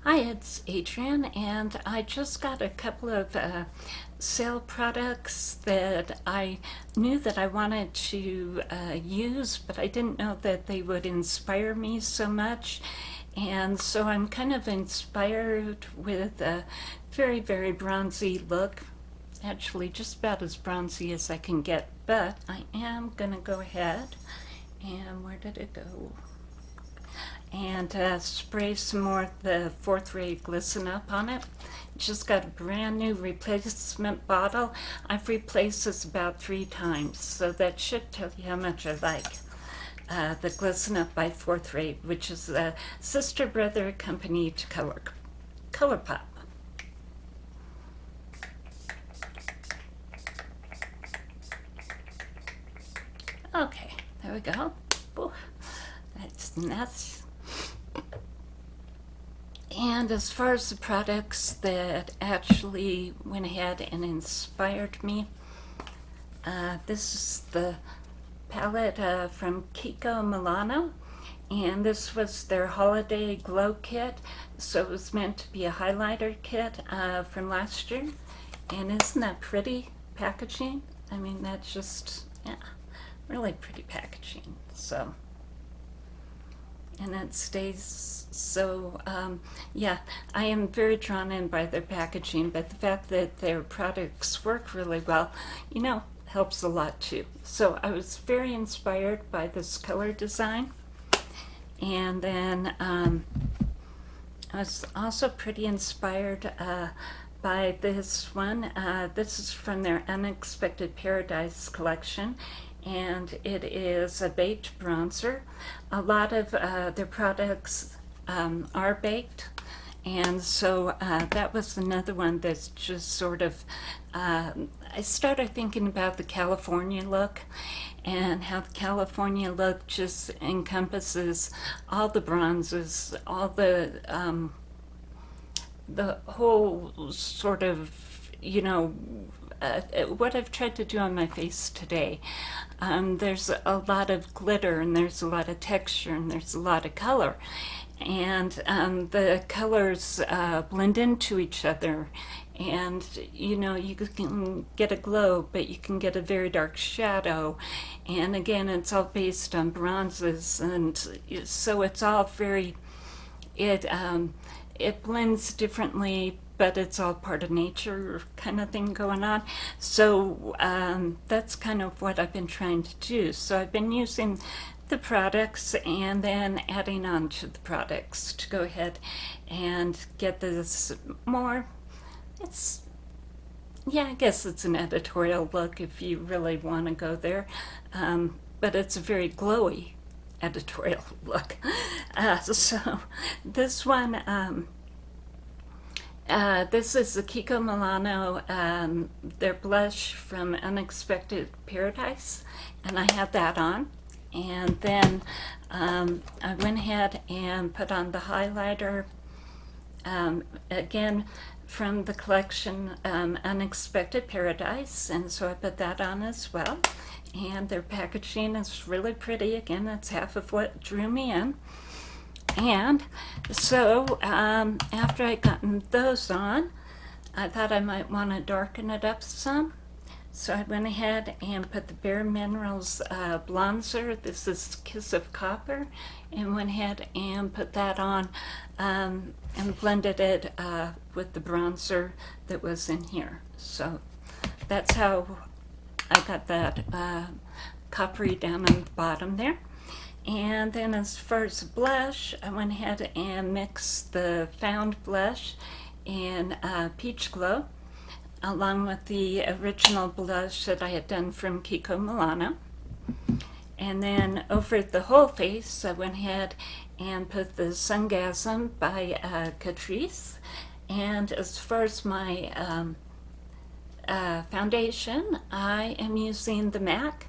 Hi, it's Adrian, and I just got a couple of sale products that I knew that I wanted to use, but I didn't know that they would inspire me so much. And so I'm kind of inspired with a very, very bronzy look. Actually, just about as bronzy as I can get, but I am gonna go ahead and where did it go? And spray some more of the fourth ray Glisten up on it. Just got a brand new replacement bottle. I've replaced this about 3 times, so that should tell you how much I like the Glisten Up by Fourth Ray, which is a sister brother company to Colourpop. Okay, there we go. Ooh, that's nuts. And as far as the products that actually went ahead and inspired me, this is the palette from Kiko Milano, and this was their holiday glow kit. So it was meant to be a highlighter kit from last year. And isn't that pretty packaging? I mean, that's just, yeah, really pretty packaging. So, and it stays so, yeah, I am very drawn in by their packaging, but the fact that their products work really well, helps a lot too. So I was very inspired by this color design. And then I was also pretty inspired by this one. This is from their Unexpected Paradise collection, and it is a baked bronzer. A lot of their products are baked, and so that was another one that's just sort of, I started thinking about the California look and how the California look just encompasses all the bronzes, all the whole sort of, what I've tried to do on my face today. There's a lot of glitter and there's a lot of texture and there's a lot of color. And the colors blend into each other. And, you can get a glow, but you can get a very dark shadow. And again, it's all based on bronzes. And so it's all very, it blends differently, but it's all part of nature kind of thing going on. So that's kind of what I've been trying to do. So I've been using the products and then adding on to the products to go ahead and get this more, I guess it's an editorial look if you really want to go there, but it's a very glowy editorial look. So this one, this is the Kiko Milano, their blush from Unexpected Paradise, and I had that on. And then I went ahead and put on the highlighter, again from the collection Unexpected Paradise, and so I put that on as well. And their packaging is really pretty. Again, that's half of what drew me in. And so after I gotten those on, I thought I might want to darken it up some. So I went ahead and put the Bare Minerals Blonizer. This is Kiss of Copper, and went ahead and put that on and blended it with the bronzer that was in here. So that's how I got that coppery down on the bottom there. And then as far as blush, I went ahead and mixed the Found blush in Peach Glow, along with the original blush that I had done from Kiko Milano. And then over the whole face, I went ahead and put the Sungasm by Catrice. And as far as my foundation, I am using the MAC,